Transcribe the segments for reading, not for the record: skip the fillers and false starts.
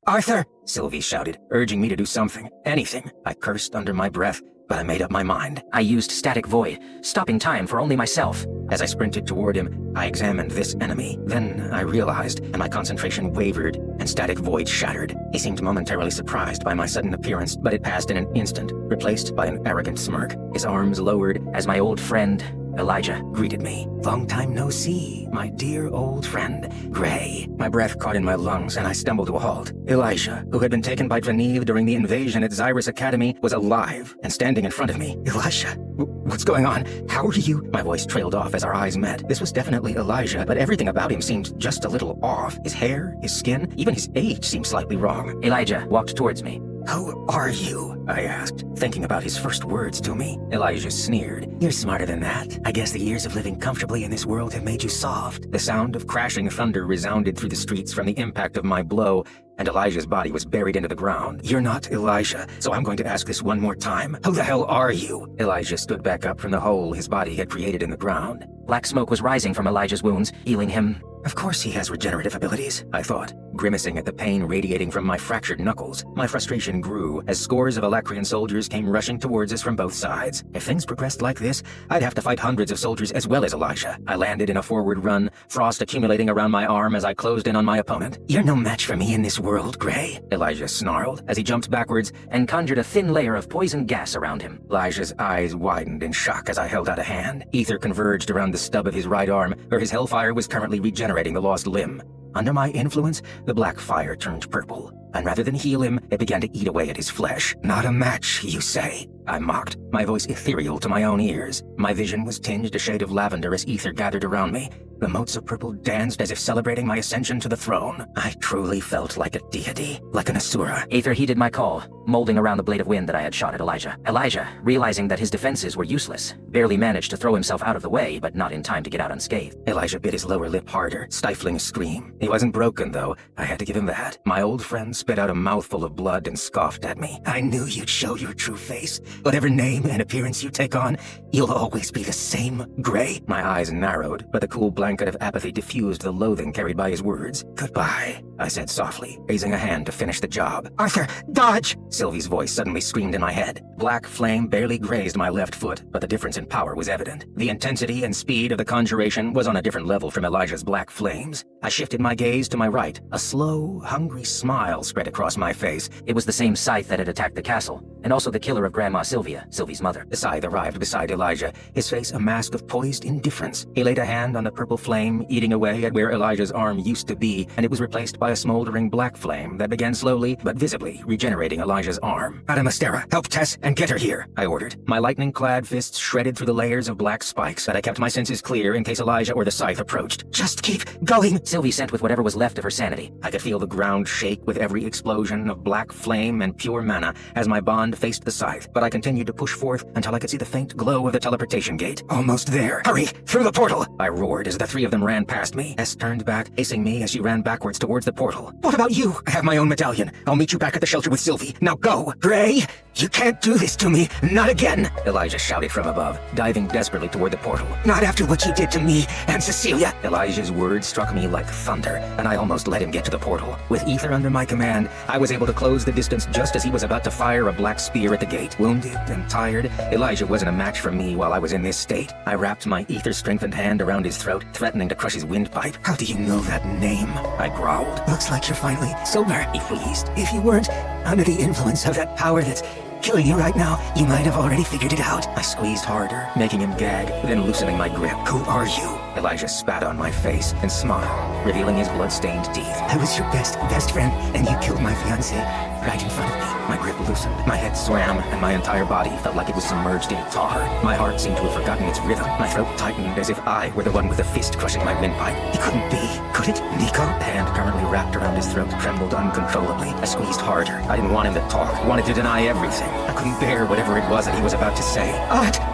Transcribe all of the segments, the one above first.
Arthur! Sylvie shouted, urging me to do something, anything. I cursed under my breath, but I made up my mind. I used static void, stopping time for only myself. As I sprinted toward him, I examined this enemy. Then I realized, and my concentration wavered, and static void shattered. He seemed momentarily surprised by my sudden appearance, but it passed in an instant, replaced by an arrogant smirk. His arms lowered as my old friend, Elijah, greeted me. Long time no see, my dear old friend, Gray. My breath caught in my lungs, and I stumbled to a halt. Elijah, who had been taken by Dvaniv during the invasion at Xyrus Academy, was alive and standing in front of me. Elijah, what's going on? How are you? My voice trailed off as our eyes met. This was definitely Elijah, but everything about him seemed just a little off. His hair, his skin, even his age seemed slightly wrong. Elijah walked towards me. Who are you? I asked, thinking about his first words to me. Elijah sneered. You're smarter than that. I guess the years of living comfortably in this world have made you soft. The sound of crashing thunder resounded through the streets from the impact of my blow, and Elijah's body was buried into the ground. You're not Elijah, so I'm going to ask this one more time. Who the hell are you? Elijah stood back up from the hole his body had created in the ground. Black smoke was rising from Elijah's wounds, healing him. Of course he has regenerative abilities, I thought, grimacing at the pain radiating from my fractured knuckles. My frustration grew as scores of Alacrian soldiers came rushing towards us from both sides. If things progressed like this, I'd have to fight hundreds of soldiers as well as Elijah. I landed in a forward run, frost accumulating around my arm as I closed in on my opponent. You're no match for me in this world, Gray, Elijah snarled as he jumped backwards and conjured a thin layer of poison gas around him. Elijah's eyes widened in shock as I held out a hand. Ether converged around the stub of his right arm, where his hellfire was currently regenerating the lost limb. Under my influence, the black fire turned purple, and rather than heal him, it began to eat away at his flesh. Not a match, you say? I mocked, my voice ethereal to my own ears. My vision was tinged a shade of lavender as ether gathered around me. The motes of purple danced as if celebrating my ascension to the throne. I truly felt like a deity, like an asura. Ether heeded my call, molding around the blade of wind that I had shot at Elijah. Elijah, realizing that his defenses were useless, barely managed to throw himself out of the way, but not in time to get out unscathed. Elijah bit his lower lip harder, stifling a scream. He wasn't broken, though. I had to give him that. My old friend spit out a mouthful of blood and scoffed at me. I knew you'd show your true face. Whatever name and appearance you take on, you'll always be the same, Gray. My eyes narrowed, but the cool blanket of apathy diffused the loathing carried by his words. Goodbye, I said softly, raising a hand to finish the job. Arthur, dodge! Sylvie's voice suddenly screamed in my head. Black flame barely grazed my left foot, but the difference in power was evident. The intensity and speed of the conjuration was on a different level from Elijah's black flames. I shifted my gaze to my right. A slow, hungry smile spread across my face. It was the same scythe that had attacked the castle, and also the killer of Grandma Sylvia, Sylvie's mother. The scythe arrived beside Elijah, his face a mask of poised indifference. He laid a hand on the purple flame, eating away at where Elijah's arm used to be, and it was replaced by a smoldering black flame that began slowly but visibly regenerating Elijah's arm. Adamastera, help Tess and get her here, I ordered. My lightning-clad fists shredded through the layers of black spikes, but I kept my senses clear in case Elijah or the scythe approached. Just keep going! Sylvie sent with whatever was left of her sanity. I could feel the ground shake with every explosion of black flame and pure mana as my bond faced the scythe, but I continued to push forth until I could see the faint glow of the teleportation gate. Almost there. Hurry! Through the portal! I roared as the three of them ran past me. Tess turned back, facing me as she ran backwards towards the portal. What about you? I have my own medallion. I'll meet you back at the shelter with Sylvie. Now go! Gray! You can't do this to me! Not again! Elijah shouted from above, diving desperately toward the portal. Not after what you did to me and Cecilia! Elijah's words struck me like thunder, and I almost let him get to the portal. With ether under my command, I was able to close the distance just as he was about to fire a black spear at the gate. Wounded and tired, Elijah wasn't a match for me while I was in this state. I wrapped my ether-strengthened hand around his throat, threatening to crush his windpipe. How do you know that name? I growled. Looks like you're finally sober, he wheezed. If you weren't under the influence of that power that's killing you right now, you might have already figured it out. I squeezed harder, making him gag, then loosening my grip. Who are you? Elijah spat on my face and smiled, revealing his blood-stained teeth. I was your best friend, and you killed my fiancée right in front of me. My grip loosened, my head swam, and my entire body felt like it was submerged in tar. My heart seemed to have forgotten its rhythm. My throat tightened as if I were the one with the fist crushing my windpipe. It couldn't be, could it? Nico? The hand currently wrapped around his throat trembled uncontrollably. I squeezed harder. I didn't want him to talk. I wanted to deny everything. I couldn't bear whatever it was that he was about to say.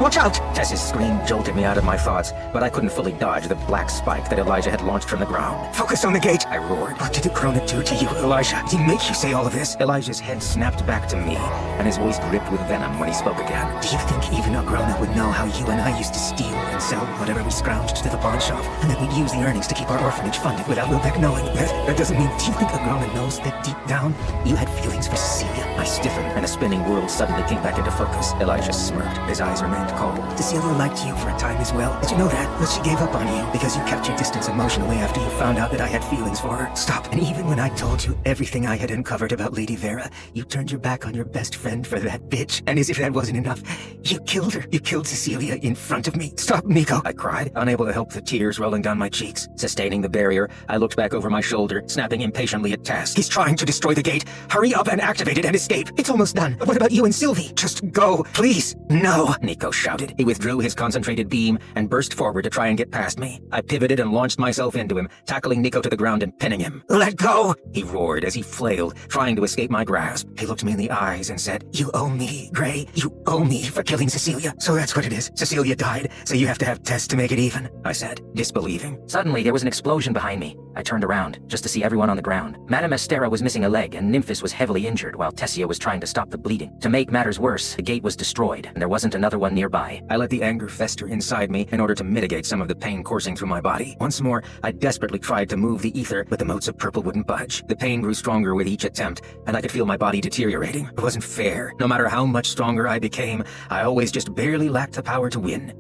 Watch out! Tess's scream jolted me out of my thoughts, but I couldn't fully dodge dodge the black spike that Elijah had launched from the ground. Focus on the gate, I roared. What did the Corona do to you, Elijah? Did he make you say all of this? Elijah's head snapped back to me, and his voice dripped with venom when he spoke again. Do you think even a Corona would know how you and I used to steal and sell whatever we scrounged to the pawn shop, and that we'd use the earnings to keep our orphanage funded without Wilbeck knowing? That doesn't mean, do you think a Corona knows that deep down you had feelings for Cecilia? I stiffened, and the spinning world suddenly came back into focus. Elijah smirked. His eyes remained cold. Cecilia liked you for a time as well. Did you know that? But she gave up on you because you kept your distance emotionally after you found out that I had feelings for her. Stop. And even when I told you everything I had uncovered about Lady Vera, you turned your back on your best friend for that bitch. And as if that wasn't enough, you killed her. You killed Cecilia in front of me. Stop, Nico, I cried, unable to help the tears rolling down my cheeks. Sustaining the barrier, I looked back over my shoulder, snapping impatiently at Tess. He's trying to destroy the gate. Hurry up and activate it and escape. It's almost done. What about you and Sylvie? Just go, please. No, Nico shouted. He withdrew his concentrated beam and burst forward to try and get past me. I pivoted and launched myself into him, tackling Nico to the ground and pinning him. Let go, he roared as he flailed, trying to escape my grasp. He looked me in the eyes and said, you owe me, Gray. You owe me for killing Cecilia. So that's what it is. Cecilia died, so you have to have Tess to make it even, I said, disbelieving. Suddenly, there was an explosion behind me. I turned around, just to see everyone on the ground. Madame Estera was missing a leg, and Nymphis was heavily injured, while Tessia was trying to stop the bleeding. To make matters worse, the gate was destroyed, and there wasn't another one nearby. I let the anger fester inside me in order to mitigate some of the pain coursing through my body. Once more, I desperately tried to move the ether, but the motes of purple wouldn't budge. The pain grew stronger with each attempt, and I could feel my body deteriorating. It wasn't fair. No matter how much stronger I became, I always just barely lacked the power to win.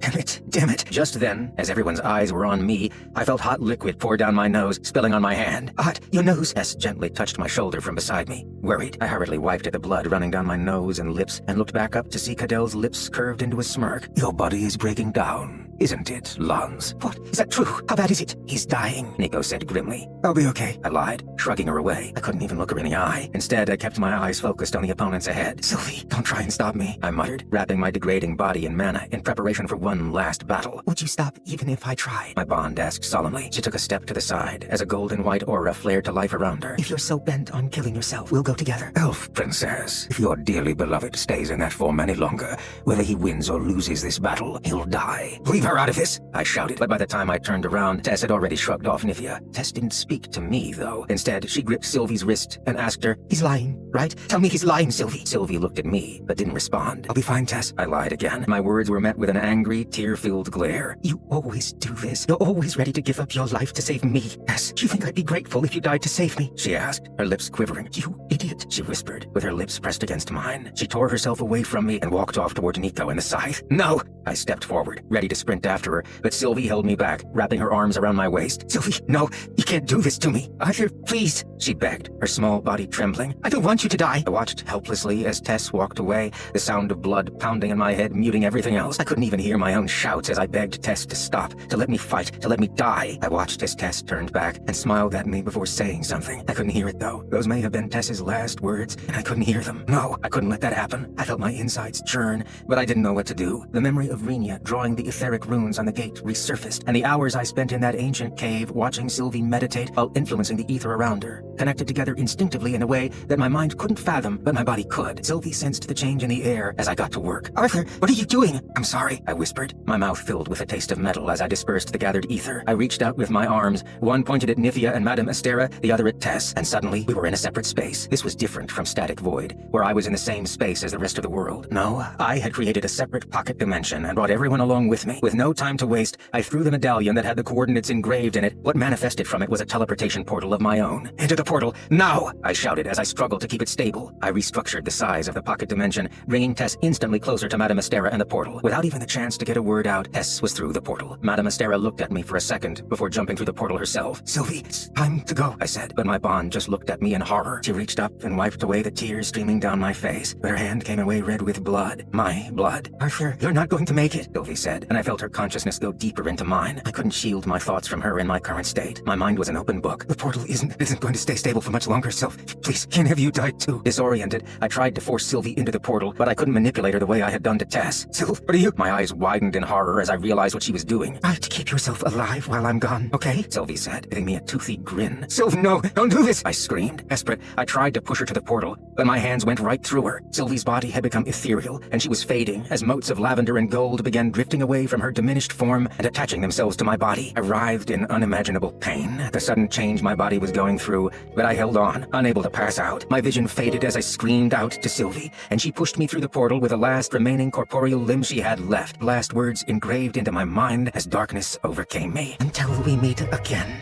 Damn it. Just then, as everyone's eyes were on me, I felt hot liquid pour down my nose, spilling on my hand. Hot, your nose. Tess gently touched my shoulder from beside me. Worried, I hurriedly wiped at the blood running down my nose and lips and looked back up to see Cadell's lips curved into a smirk. Your body is breaking down, isn't it, Lons? What? Is that true? How bad is it? He's dying, Nico said grimly. I'll be okay, I lied, shrugging her away. I couldn't even look her in the eye. Instead, I kept my eyes focused on the opponents ahead. Sylvie, don't try and stop me, I muttered, wrapping my degrading body in mana in preparation for one last battle. Would you stop even if I tried? My bond asked solemnly. She took a step to the side as a golden white aura flared to life around her. If you're so bent on killing yourself, we'll go together. Elf princess, if your dearly beloved stays in that form any longer, whether he wins or loses this battle, he'll die. Leave her out of this, I shouted, but by the time I turned around, Tess had already shrugged off Nithya. Tess didn't speak to me, though. Instead, she gripped Sylvie's wrist and asked her, he's lying, right? Tell me he's lying, Sylvie. Sylvie looked at me, but didn't respond. I'll be fine, Tess, I lied again. My words were met with an angry, tear-filled glare. You always do this. You're always ready to give up your life to save me. Tess, do you think I'd be grateful if you died to save me? She asked, her lips quivering. You idiot, she whispered, with her lips pressed against mine. She tore herself away from me and walked off toward Nico and the scythe. No! I stepped forward, ready to sprint after her, but Sylvie held me back, wrapping her arms around my waist. Sylvie, no, you can't do this to me. Arthur, please, she begged, her small body trembling. I don't want you to die. I watched helplessly as Tess walked away, the sound of blood pounding in my head, muting everything else. I couldn't even hear my own shouts as I begged Tess to stop, to let me fight, to let me die. I watched as Tess turned back and smiled at me before saying something. I couldn't hear it, though. Those may have been Tess's last words, and I couldn't hear them. No, I couldn't let that happen. I felt my insides churn, but I didn't know what to do. The memory of Renia drawing the etheric runes on the gate resurfaced, and the hours I spent in that ancient cave watching Sylvie meditate while influencing the ether around her, connected together instinctively in a way that my mind couldn't fathom, but my body could. Sylvie sensed the change in the air as I got to work. Arthur, what are you doing? I'm sorry, I whispered, my mouth filled with a taste of metal as I dispersed the gathered ether. I reached out with my arms, one pointed at Nithya and Madame Estera, the other at Tess, and suddenly we were in a separate space. This was different from Static Void, where I was in the same space as the rest of the world. No, I had created a separate pocket dimension and brought everyone along with me. With no time to waste, I threw the medallion that had the coordinates engraved in it. What manifested from it was a teleportation portal of my own. Into the portal, now! I shouted as I struggled to keep it stable. I restructured the size of the pocket dimension, bringing Tess instantly closer to Madame Estera and the portal. Without even the chance to get a word out, Tess was through the portal. Madame Estera looked at me for a second before jumping through the portal herself. Sylvie, it's time to go, I said, but my bond just looked at me in horror. She reached up and wiped away the tears streaming down my face, but her hand came away red with blood. My blood. Arthur, you're not going to make it, Sylvie said, and I felt her consciousness go deeper into mine. I couldn't shield my thoughts from her in my current state. My mind was an open book. The portal isn't going to stay stable for much longer, so please, can't have you die it too. Disoriented, I tried to force Sylvie into the portal, but I couldn't manipulate her the way I had done to Tess. Sylv, what are you? My eyes widened in horror as I realized what she was doing. I have to keep yourself alive while I'm gone, okay? Sylvie said, giving me a toothy grin. Sylv, no, don't do this! I screamed. Desperate, I tried to push her to the portal, but my hands went right through her. Sylvie's body had become ethereal, and she was fading as motes of lavender and gold began drifting away from her diminished form and attaching themselves to my body. I writhed in unimaginable pain at the sudden change my body was going through, but I held on, unable to pass out. My vision faded as I screamed out to Sylvie, and she pushed me through the portal with the last remaining corporeal limb she had left. Last words engraved into my mind as darkness overcame me. Until we meet again.